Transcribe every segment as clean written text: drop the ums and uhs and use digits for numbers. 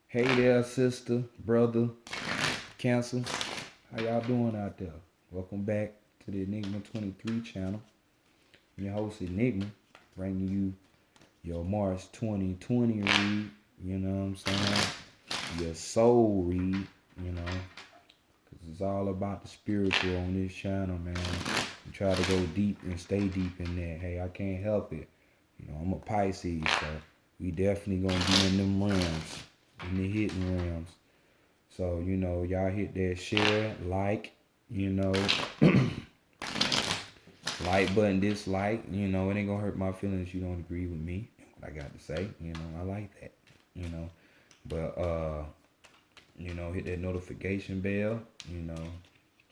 Hey there, sister, brother, Cancer. How y'all doing out there? Welcome back to the Enigma 23 channel. I'm your host, Enigma, bringing you your March 2020 read. You know what I'm saying? Your soul read, you know, because it's all about the spiritual on this channel, man. We try to go deep and stay deep in there. Hey, I can't help it. You know, I'm a Pisces, so we definitely gonna be in them realms, in the hidden realms. So, y'all hit that share, like, you know, like button, dislike. It ain't gonna hurt my feelings if you don't agree with me. What I got to say, I like that, you know. But, hit that notification bell,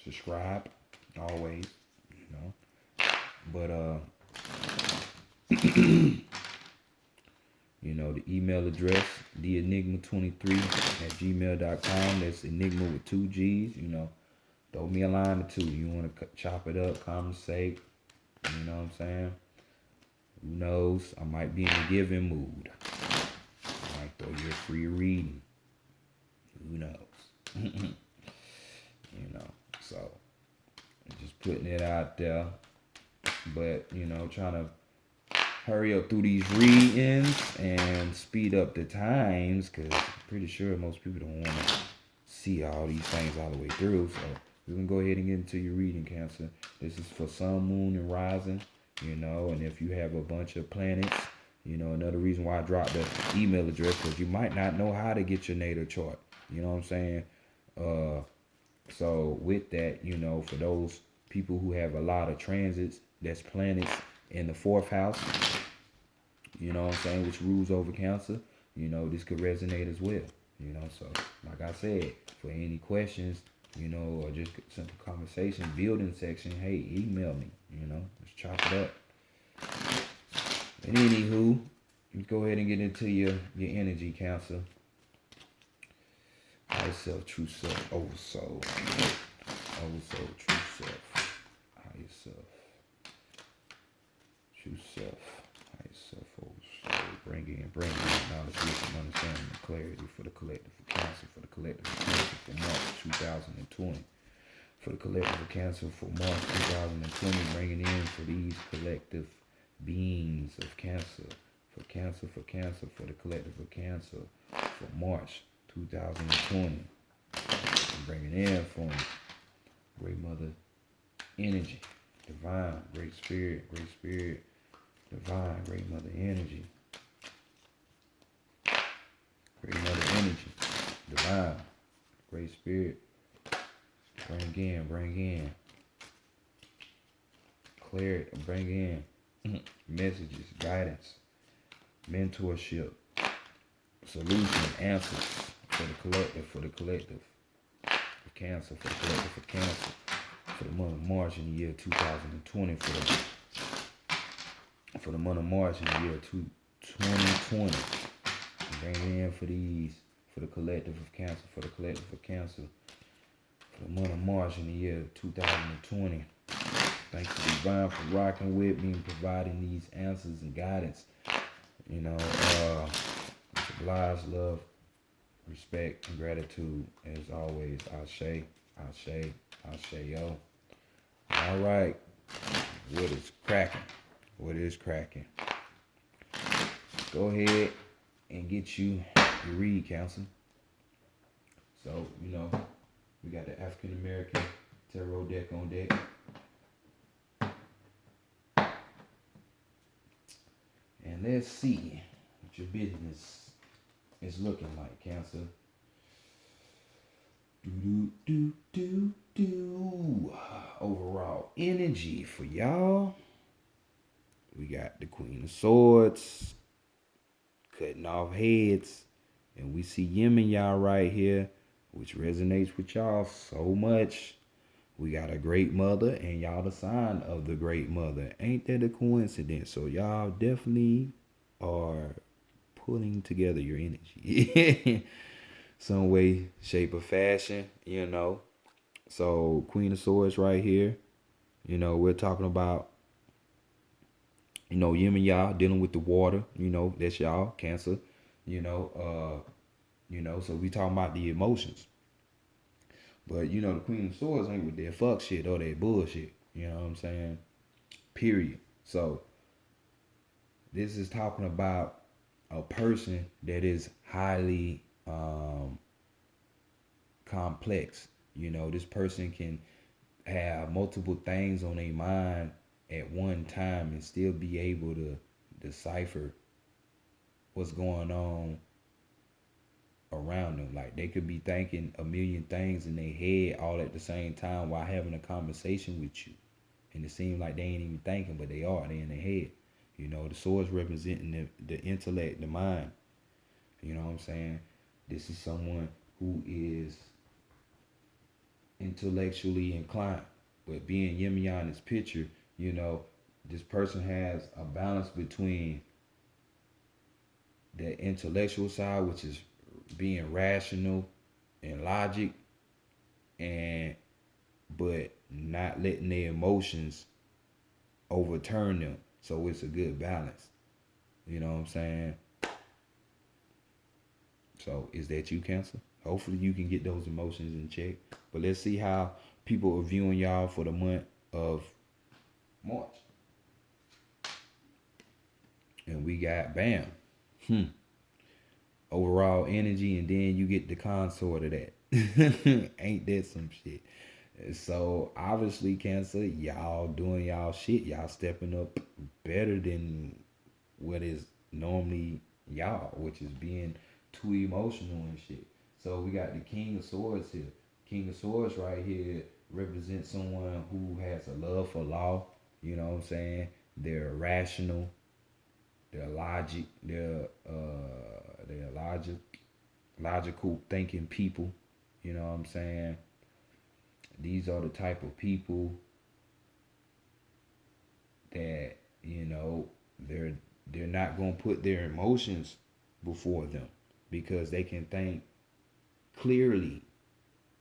subscribe, always, you know. But, the email address, theenigma23@gmail.com. That's Enigma with two G's, Throw me a line or two. You want to chop it up, conversate. You know what I'm saying? Who knows? I might be in a giving mood. I might throw you a free reading. Who knows? So just putting it out there. But, trying to hurry up through these readings and speed up the times because I'm pretty sure most people don't want to see all these things all the way through. So we're going to go ahead and get into your reading, Cancer. This is for sun, moon, and rising, and if you have a bunch of planets, another reason why I dropped the email address because you might not know how to get your natal chart. You know what I'm saying? So with that, for those people who have a lot of transits, that's planets in the fourth house, which rules over Cancer, this could resonate as well. So like I said, for any questions, or just simple conversation, building section, hey, email me, let's chop it up. And anywho, go ahead and get into your energy, Cancer. High self, true self, oversoul, true self, higher self, true self, higher self, oversoul. Bring in knowledge, wisdom, understanding, and clarity for the collective of Cancer, for the collective of Cancer for March 2020. For the collective of Cancer for March 2020, bringing in for these collective beings of Cancer, for Cancer, for the collective of Cancer for March 2020. I'm bringing in from Great Mother Energy, Divine, Great Spirit, Divine, Great Mother Energy, Great Mother Energy, Divine, Great Spirit. Bring in clarity, bring in messages, guidance, mentorship, solution, answers for the collective of Cancer, for the collective of Cancer, for the month of March in the year 2020, for the month of March in the year 2020. Bring in for the collective of Cancer, for the collective of Cancer, for the month of March in the year 2020. Thanks to Divine for rocking with me and providing these answers and guidance. Supplies, love, respect, and gratitude. As always, Ashe, Ashe, Ashe, yo. All right. What is cracking? What is cracking? Go ahead and get you your read, Cancer. So, we got the African American Tarot deck on deck. And let's see what your business is looking like, Cancer. Overall energy for y'all. We got the Queen of Swords cutting off heads. And we see Yemen y'all right here, which resonates with y'all so much. We got a great mother and y'all the sign of the great mother. Ain't that a coincidence? So y'all definitely are pulling together your energy. Some way, shape, or fashion, So Queen of Swords right here. We're talking about, Yemen y'all dealing with the water. That's y'all, Cancer. So we talking about the emotions. But the Queen of Swords ain't with that fuck shit or that bullshit. You know what I'm saying? Period. So this is talking about a person that is highly complex. This person can have multiple things on their mind at one time and still be able to decipher what's going on around them. Like they could be thinking a million things in their head all at the same time while having a conversation with you. And it seems like they ain't even thinking, but they are. They in their head. The swords representing the intellect, the mind. You know what I'm saying? This is someone who is intellectually inclined. But being Yimya in this picture, this person has a balance between the intellectual side, which is being rational and logic, and but not letting their emotions overturn them. So it's a good balance. You know what I'm saying? So is that you, Cancer? Hopefully you can get those emotions in check. But let's see how people are viewing y'all for the month of March. And we got bam. Overall energy, and then you get the consort of that. Ain't that some shit? So obviously, Cancer, y'all doing y'all shit. Y'all stepping up better than what is normally y'all, which is being too emotional and shit. So we got the King of Swords here. King of Swords right here represents someone who has a love for law. You know what I'm saying? They're rational. They're logic. They're logical thinking people. You know what I'm saying? These are the type of people that they're not gonna put their emotions before them because they can think clearly.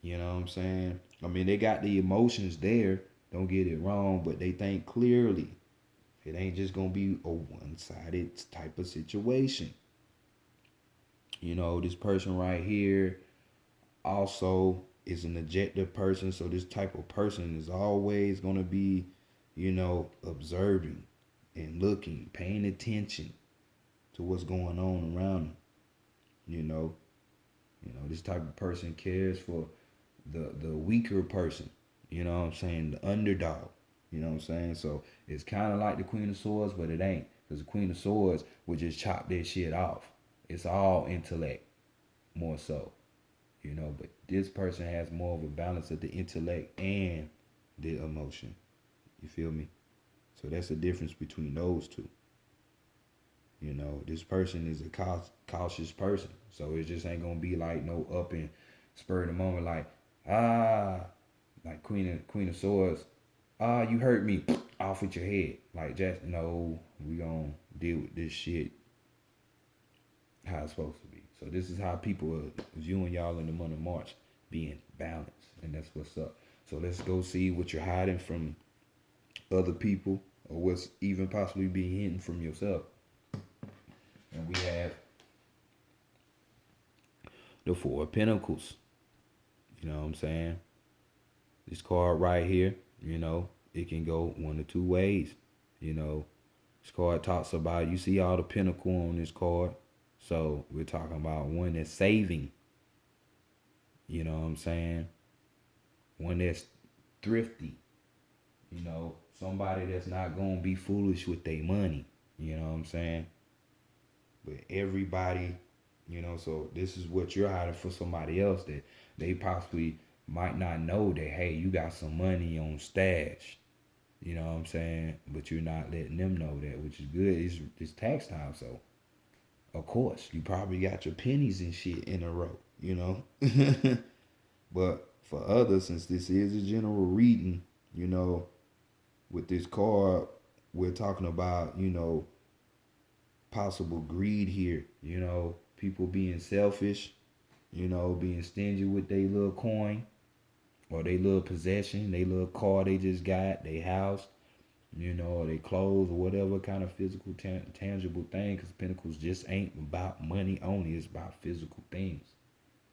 You know what I'm saying? I mean, they got the emotions there. Don't get it wrong, but they think clearly. It ain't just gonna be a one-sided type of situation. This person right here also is an objective person, so this type of person is always gonna be, observing and looking, paying attention to what's going on around them. This type of person cares for the weaker person. You know what I'm saying? The underdog. You know what I'm saying? So it's kind of like the Queen of Swords, but it ain't. Because the Queen of Swords would just chop that shit off. It's all intellect, more so. But this person has more of a balance of the intellect and the emotion. You feel me? So that's the difference between those two. This person is a cautious person. So it just ain't going to be like no up and spur of the moment like, like Queen of Swords, you hurt me, off with your head. Like, just, no, we gonna deal with this shit how it's supposed to be. So this is how people are viewing y'all in the month of March, being balanced. And that's what's up. So let's go see what you're hiding from other people or what's even possibly being hidden from yourself. And we have the Four of Pentacles. You know what I'm saying? This card right here, it can go one of two ways. This card talks about, you see all the pentacle on this card. So we're talking about one that's saving. You know what I'm saying? One that's thrifty. Somebody that's not going to be foolish with their money. You know what I'm saying? But everybody, so this is what you're hiding for somebody else that they possibly might not know that, hey, you got some money on stash. You know what I'm saying? But you're not letting them know that, which is good. It's tax time, so of course you probably got your pennies and shit in a row, But for others, since this is a general reading, with this card, we're talking about, possible greed here, people being selfish, being stingy with their little coin or their little possession, their little car they just got, their house, or their clothes or whatever kind of physical, tangible thing. Because Pentacles just ain't about money only. It's about physical things.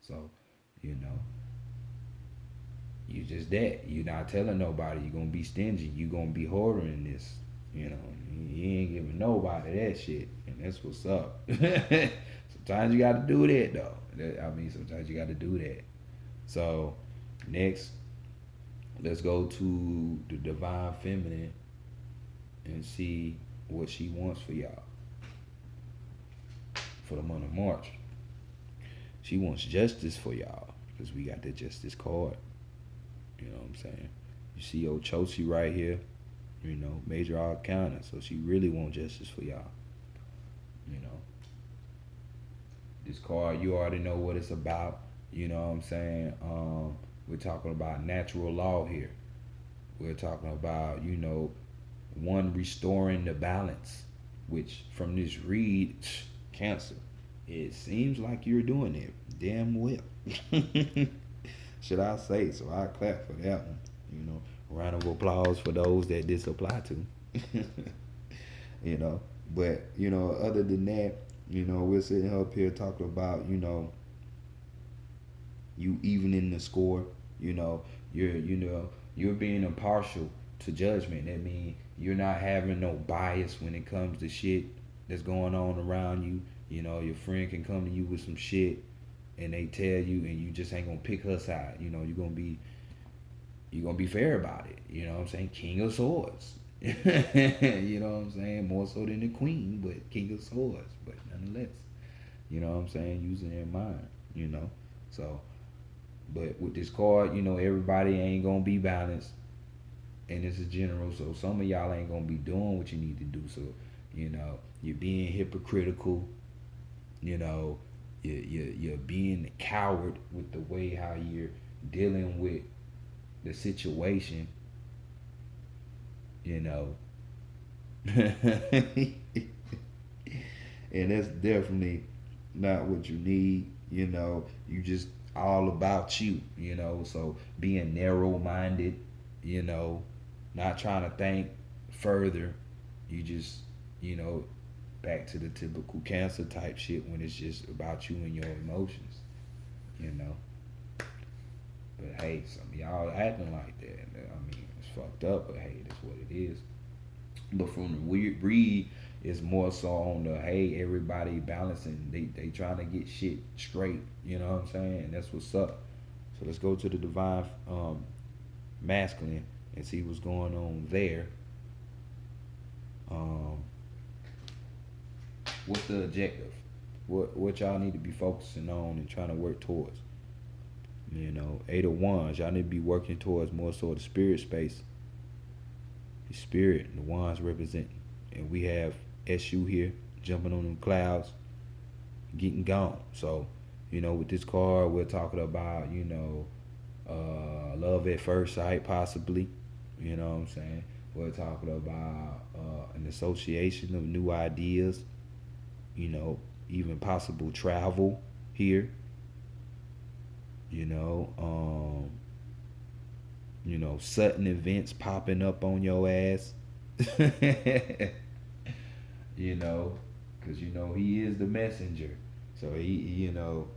So, you know, you just that. You're not telling nobody. You're gonna be stingy. You're gonna be hoarding this. You know, you ain't giving nobody that shit, and that's what's up. Sometimes you got to do that though. Sometimes you got to do that. So, next, let's go to the divine feminine and see what she wants for y'all for the month of March. She wants justice for y'all because we got the justice card. You know what I'm saying? You see Ochochi right here, you know, major arcana. So she really wants justice for y'all. You know. This card, you already know what it's about. You know what I'm saying? We're talking about natural law here. We're talking about, you know, one restoring the balance, which from this read, Cancer, it seems like you're doing it damn well. Should I say? So I clap for that one. You know, round of applause for those that this apply to. You know, but you know, other than that, you know, we're sitting up here talking about, you know, you evening the score. You know, you're being impartial to judgment. That means you're not having no bias when it comes to shit that's going on around you. You know, your friend can come to you with some shit and they tell you and you just ain't gonna pick her side. You know, you're gonna be fair about it. You know what I'm saying? King of Swords. You know what I'm saying? More so than the Queen, but King of Swords. But nonetheless, you know what I'm saying? Using their mind, you know. So, but with this card, you know, everybody ain't gonna be balanced, and this is general. So some of y'all ain't gonna be doing what you need to do. So, you know, you're being hypocritical. You know, you're being a coward with the way how you're dealing with the situation. You know, and that's definitely not what you need. You know, you just all about you. You know, so being narrow minded. You know, not trying to think further. You just, you know, back to the typical Cancer type shit when it's just about you and your emotions. You know. But hey, some of y'all acting like that. I mean, it's fucked up, but hey, that's what it is. But from the weird breed, it's more so on the hey, everybody balancing. They trying to get shit straight. You know what I'm saying? And that's what's up. So let's go to the divine masculine and see what's going on there. Um, what's the objective? What y'all need to be focusing on and trying to work towards? You know, 8 of Wands, y'all need to be working towards more so the spirit space. The spirit, the wands represent, and we have SU here jumping on them clouds, getting gone. So, you know, with this card, we're talking about, you know, love at first sight, possibly. You know what I'm saying? We're talking about an association of new ideas. You know, even possible travel here. You know, sudden events popping up on your ass. You know, because, you know, he is the messenger. So you know,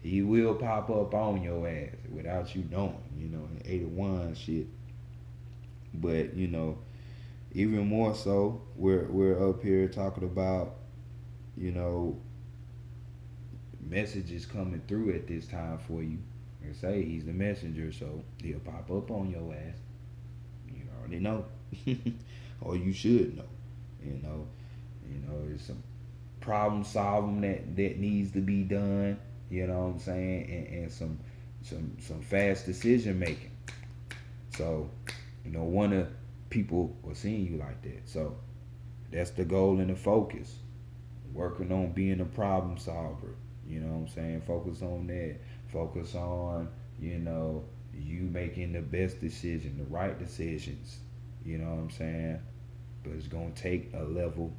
he will pop up on your ass without you knowing, you know, 8 of Wands shit. But, you know, even more so, we're up here talking about, you know, messages coming through at this time for you. Like I say, he's the messenger, so he'll pop up on your ass. You already know, or you should know. You know, there's some problem solving that needs to be done. You know what I'm saying, and some fast decision making. So, you know, one of people are seeing you like that. So that's the goal and the focus. Working on being a problem solver. You know what I'm saying? Focus on that. Focus on, you know, you making the best decision, the right decisions. You know what I'm saying? But it's going to take a level,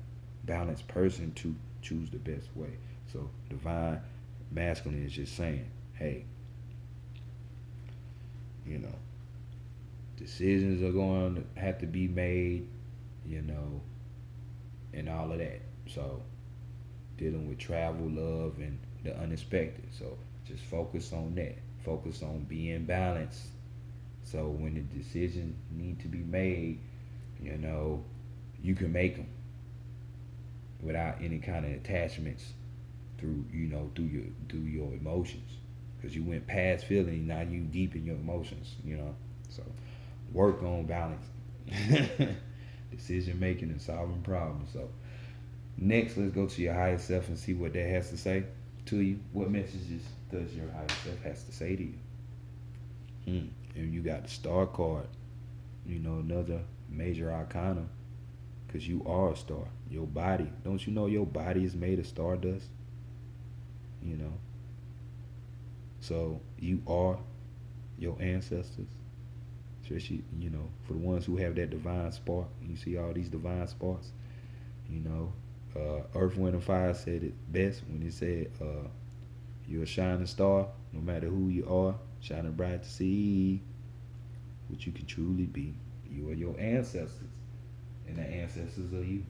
balanced person to choose the best way. So divine masculine is just saying, hey, you know, decisions are going to have to be made, you know, and all of that. So dealing with travel, love, and the unexpected. So Just focus on that. Focus on being balanced. So when the decisions need to be made, you know, you can make them without any kind of attachments through your emotions, because you went past feeling, now you deep in your emotions, so work on balance. Decision making and solving problems. So next, let's go to your higher self and see what that has to say to you. What messages does your higher self has to say to you? And you got the star card, another major arcana, because you are a star. Your body, don't you know your body is made of stardust? So you are your ancestors. Especially, for the ones who have that divine spark. You see all these divine sparks. Earth, Wind, and Fire said it best when he said, you're a shining star, no matter who you are, shining bright to see what you can truly be. You are your ancestors, and the ancestors are you.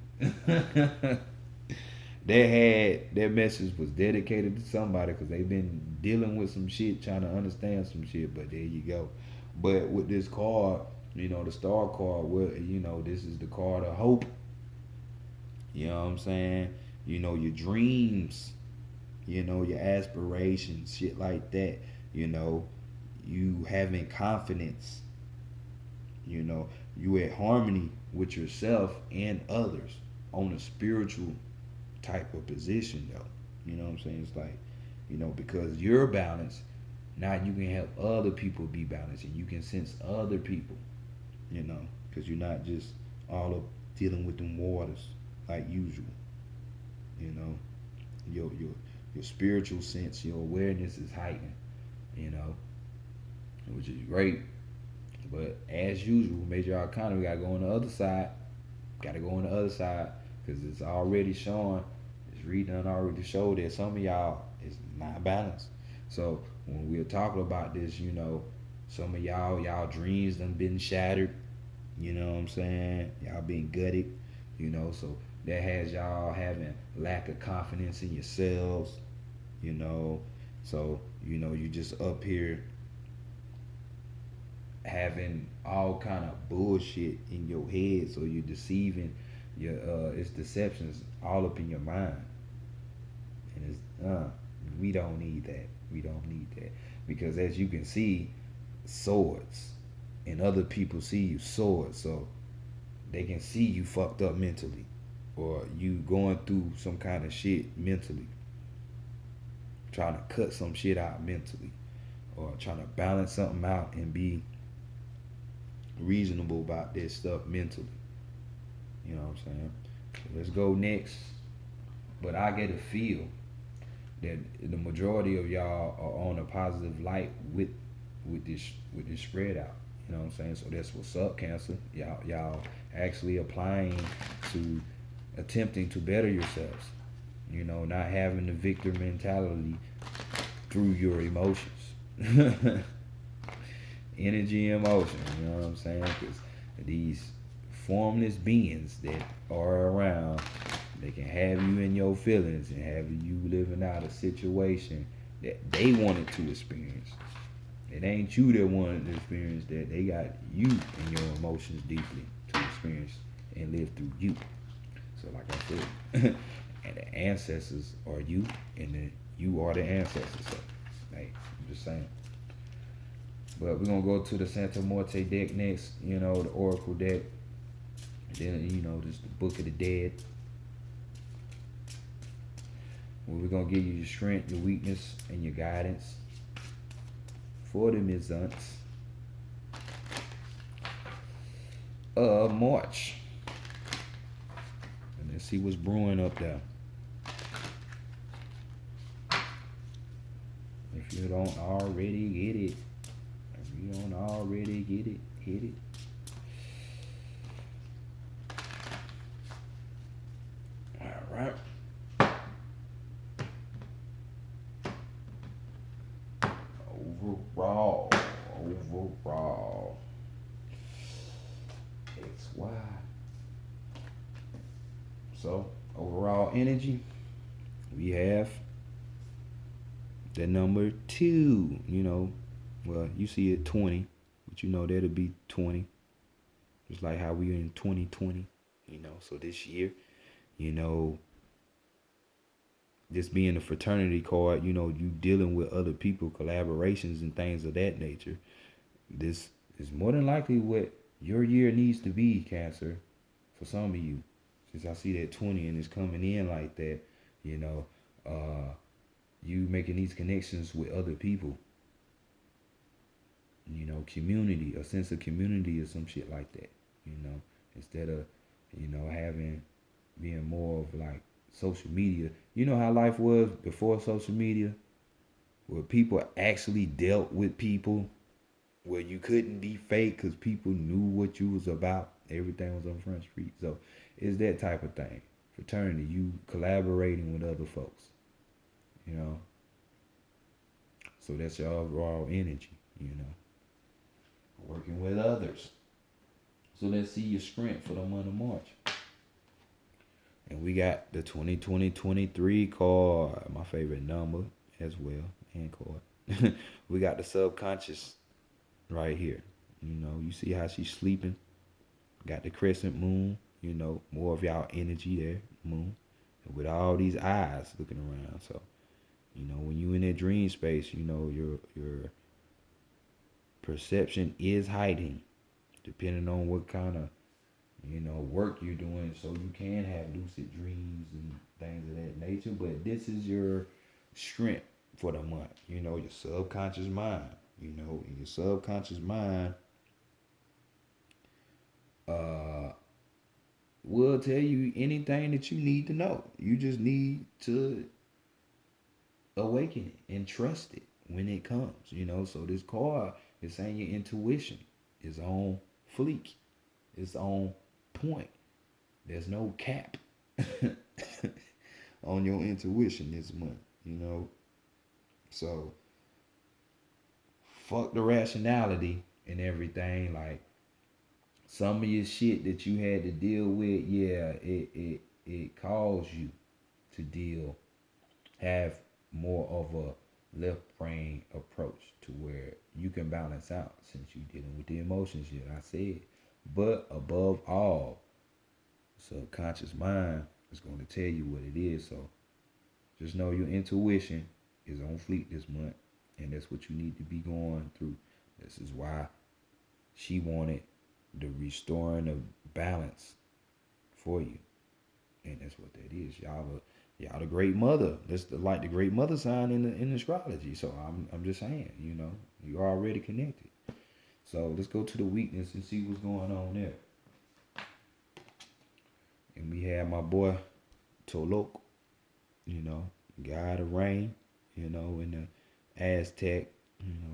Their message was dedicated to somebody, because they've been dealing with some shit, trying to understand some shit. But there you go. But with this card, the star card, this is the card of hope. You know what I'm saying? Your dreams, your aspirations, shit like that. You having confidence. You at harmony with yourself and others on a spiritual type of position, though. You know what I'm saying? It's like, because you're balanced, now you can help other people be balanced, and you can sense other people, because you're not just all up dealing with them waters like usual. Your spiritual sense, your awareness is heightened, which is great. But as usual, major arcana, we gotta go on the other side. Because it's already showing. This reading already showed that some of y'all is not balanced. So when we're talking about this, some of y'all dreams done been shattered. You know what I'm saying? Y'all been gutted. So that has y'all having lack of confidence in yourselves. So you just up here having all kind of bullshit in your head, so you're deceiving it's deceptions all up in your mind. And it's we don't need that, because as you can see, swords, and other people see you swords, so they can see you fucked up mentally, or you going through some kind of shit mentally, trying to cut some shit out mentally, or trying to balance something out and be reasonable about this stuff mentally. You know what I'm saying? So let's go next. But I get a feel that the majority of y'all are on a positive light with this spread out. You know what I'm saying? So that's what's up, Cancer. Y'all actually applying to attempting to better yourselves. Not having the victor mentality through your emotions. Energy and emotion, you know what I'm saying? Because these formless beings that are around, they can have you in your feelings and have you living out a situation that they wanted to experience. It ain't you that wanted to experience that. They got you and your emotions deeply to experience and live through you. So like I said, and the ancestors are you, and you are the ancestors. So, hey, I'm just saying. But we're going to go to the Santa Morte deck next, the Oracle deck. Then, just the Book of the Dead. Where we're going to give you your strength, your weakness, and your guidance for the Mizunts of March. And let's see what's brewing up there. If you don't already get it. You don't already get it, hit it. All right. Overall. XY. So, overall energy, we have The number 2, well, you see it 20, but that'll be 20. Just like how we in 2020, so this year, you know, this being a fraternity card, you dealing with other people, collaborations and things of that nature. This is more than likely what your year needs to be, Cancer, for some of you. Since I see that 20 and it's coming in like that, you know, you making these connections with other people, community, a sense of community or some shit like that, instead of, having, being more of like social media. You know how life was before social media, where people actually dealt with people, where you couldn't be fake because people knew what you was about. Everything was on Front Street. So it's that type of thing. Fraternity, you collaborating with other folks, you know. So that's your overall energy, working with others. So let's see your strength for the month of March. And we got the 2020-23 card, my favorite number as well, and card. We got the subconscious right here. You see how she's sleeping. Got the crescent moon, more of y'all energy there, moon. And with all these eyes looking around. So, when you in that dream space, your perception is hiding, depending on what kind of, work you're doing, so you can have lucid dreams and things of that nature. But this is your strength for the month, your subconscious mind. In your subconscious mind will tell you anything that you need to know. You just need to awaken it and trust it when it comes, So this card is saying your intuition is on fleek. It's on point. There's no cap on your intuition this month, So fuck the rationality and everything. Like some of your shit that you had to deal with, yeah, it caused you to have more of a left brain approach to where you can balance out since you're dealing with the emotions shit I said. But above all, subconscious mind is going to tell you what it is. So just know your intuition is on fleek this month, and that's what you need to be going through. This is why she wanted the restoring of balance for you, and that's what that is. Y'all the great mother. That's like the great mother sign in astrology. So I'm just saying, you're already connected. So let's go to the weakness and see what's going on there. And we have my boy Tolok, God of rain, in the Aztec,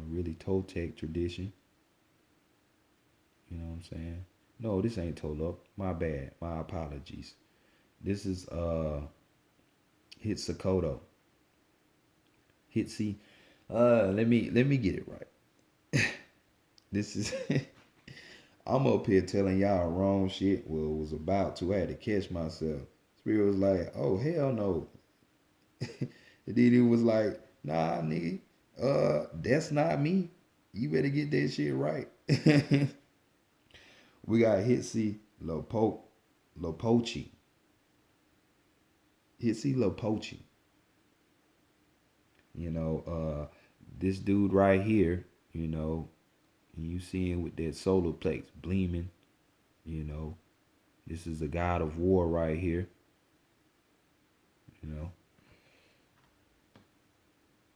really Toltec tradition. You know what I'm saying? No, this ain't Tolok. My bad. My apologies. This is Hitsakoto. Hitsi. Let me get it right. This is I'm up here telling y'all wrong shit. Well, it was about to. I had to catch myself. Spirit was like, oh hell no. And then it was like, nah, nigga, that's not me. You better get that shit right. We got Hitsi Lopochi. Hitsi Lopochi. This dude right here, you see him with that solar plex gleaming, this is a god of war right here,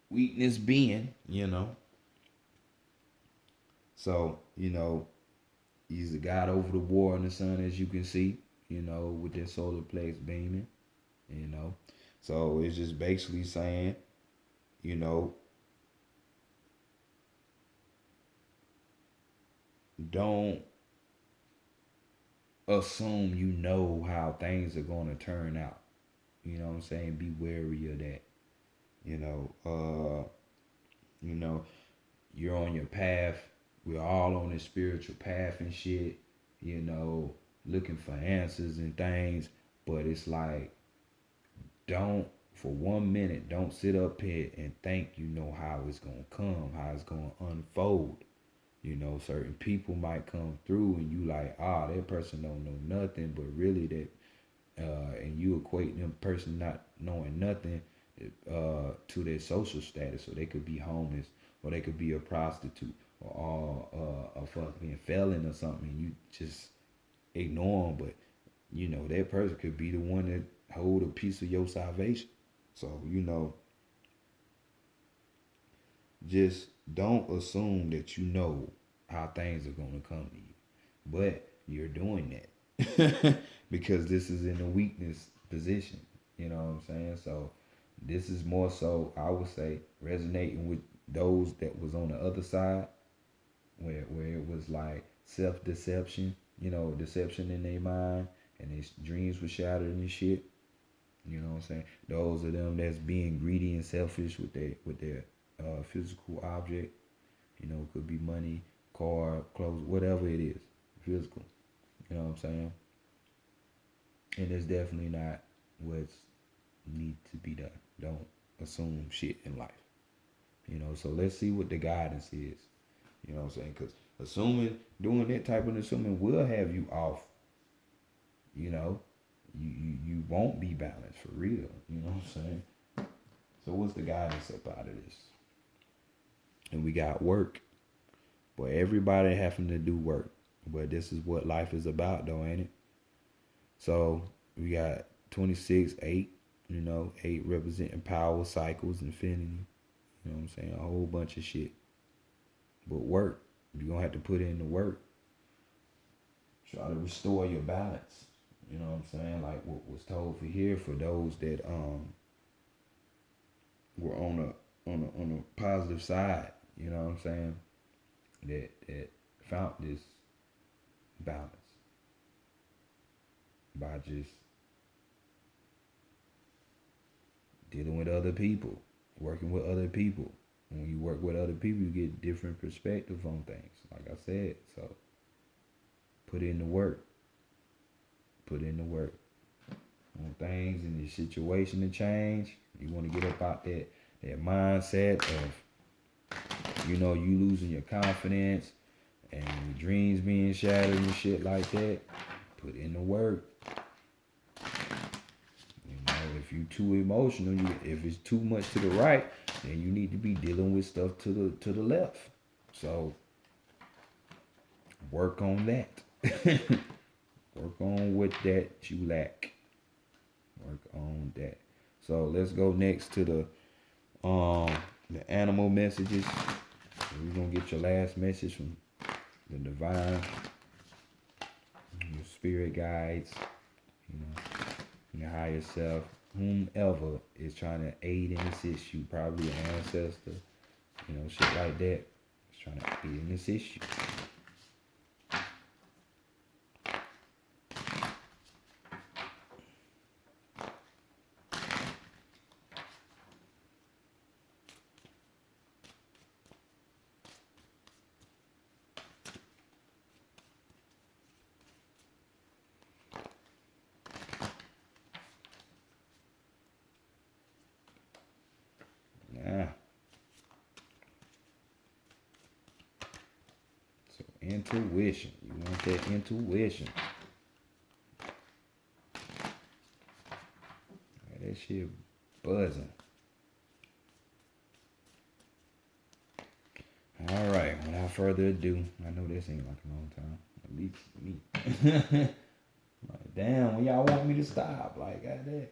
weakness being, so, he's the god over the war and the sun, as you can see, with that solar plex beaming, so it's just basically saying, don't assume you know how things are going to turn out. You know what I'm saying? Be wary of that. You're on your path. We're all on this spiritual path and shit, looking for answers and things. But it's like, don't for 1 minute, don't sit up here and think you know how it's gonna come, how it's gonna unfold. You know, certain people might come through and you like, that person don't know nothing, but really that, and you equate them person not knowing nothing to their social status. So they could be homeless, or they could be a prostitute, or a fucking felon or something. And you just ignore them, but you know that person could be the one that hold a piece of your salvation. So just don't assume that you know how things are gonna come to you, but you're doing that because this is in a weakness position. You know what I'm saying? So this is more so, I would say, resonating with those that was on the other side, where it was like self deception, deception in their mind, and their dreams were shattered and shit. You know what I'm saying? Those of them that's being greedy and selfish with their physical object. It could be money, car, clothes, whatever it is, physical. You know what I'm saying? And it's definitely not what's need to be done. Don't assume shit in life. So let's see what the guidance is. You know what I'm saying? Because doing that type of assuming will have you off. You won't be balanced for real. You know what I'm saying? So what's the guidance up out of this? And we got work. But everybody having to do work. But this is what life is about though, ain't it? So we got 26, 8, 8 representing power, cycles, infinity. You know what I'm saying? A whole bunch of shit. But work. You're going to have to put in the work. Try to restore your balance. You know what I'm saying? Like what was told for here for those that were on a positive side. You know what I'm saying? That found this balance by just dealing with other people, working with other people. When you work with other people, you get different perspectives on things. Like I said, so put in the work. Put in the work on things and your situation to change. You want to get up out that mindset of, you losing your confidence and your dreams being shattered and shit like that. Put in the work. If you're too emotional, if it's too much to the right, then you need to be dealing with stuff to the left. So work on that. Work on what that you lack. Work on that. So let's go next to the animal messages. We're gonna get your last message from the divine, your spirit guides, your higher self, whomever is trying to aid and assist you, probably an ancestor, shit like that. It's trying to aid and assist you. So intuition. You want that intuition. That shit buzzing. All right, without further ado, I know this ain't like a long time. At least me. Like, damn, when y'all want me to stop? Like, goddamn.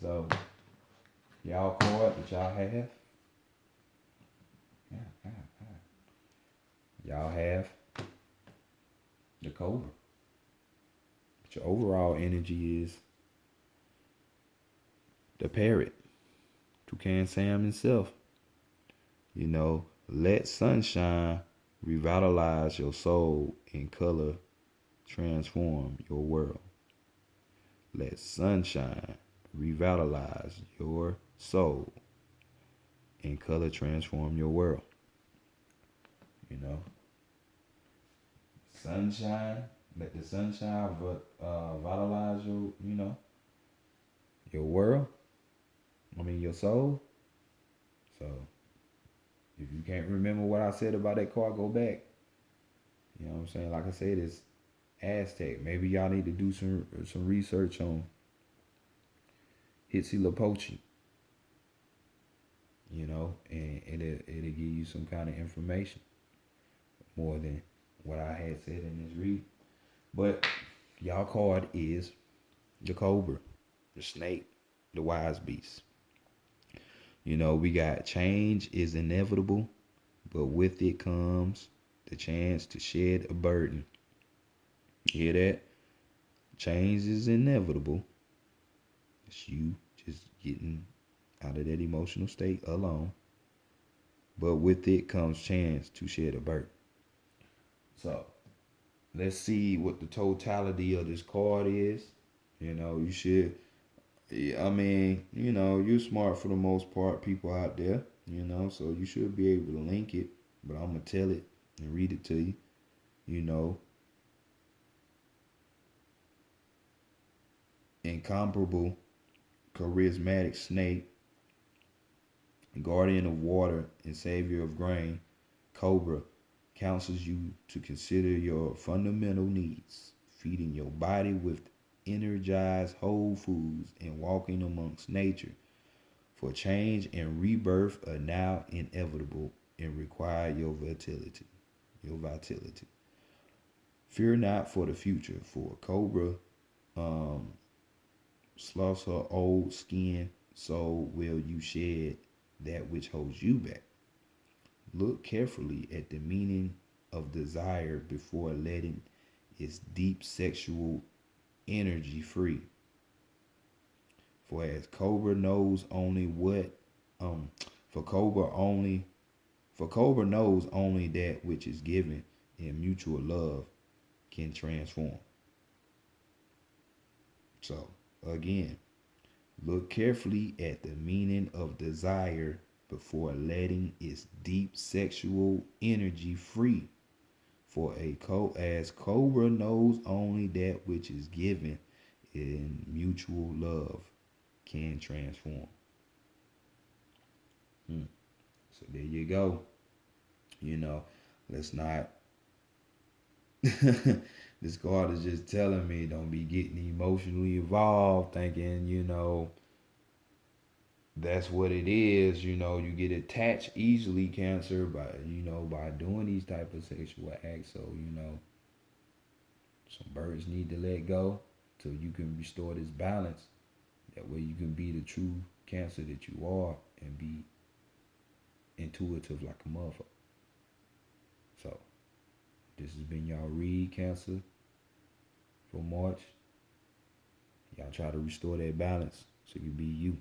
So, y'all card that y'all have. Y'all have the cobra. But your overall energy is the parrot. Toucan Sam himself. Let sunshine revitalize your soul and color transform your world. Let sunshine revitalize your soul and color transform your world. Sunshine, let the sunshine vitalize your world. I mean your soul. So if you can't remember what I said about that card, go back. You know what I'm saying? Like I said, it's Aztec. Maybe y'all need to do some research on Huitzilopochtli, you know, and it'll give you some kind of information more than what I had said in this read. But y'all card is the cobra, the snake, the wise beast. You know, we got change is inevitable, but with it comes the chance to shed a burden. You hear that? Change is inevitable. It's you just getting out of that emotional state alone. But with it comes chance to shed a burden. So let's see what the totality of this card is. You know, you should. I mean, you know, you're smart for the most part, people out there. You know, so you should be able to link it. But I'm gonna tell it and read it to you. You know, incomparable, charismatic snake, guardian of water and savior of grain, cobra counsels you to consider your fundamental needs, feeding your body with energized whole foods and walking amongst nature. For change and rebirth are now inevitable and require your vitality. Your vitality. Fear not for the future, for cobra um, sloughs her old skin, so will you shed that which holds you back. Look carefully at the meaning of desire before letting its deep sexual energy free. For as Cobra knows only what for Cobra only for Cobra knows only that which is given in mutual love can transform. So again, look carefully at the meaning of desire before letting its deep sexual energy free. For as Cobra knows only that which is given in mutual love can transform. So there you go. You know, let's not. This card is just telling me don't be getting emotionally involved, thinking, you know, that's what it is. You know, you get attached easily, Cancer, by doing these type of sexual acts. So, you know, some birds need to let go so you can restore this balance. That way you can be the true Cancer that you are and be intuitive like a motherfucker. So this has been y'all read, Cancer, for March. Y'all try to restore that balance so you be you.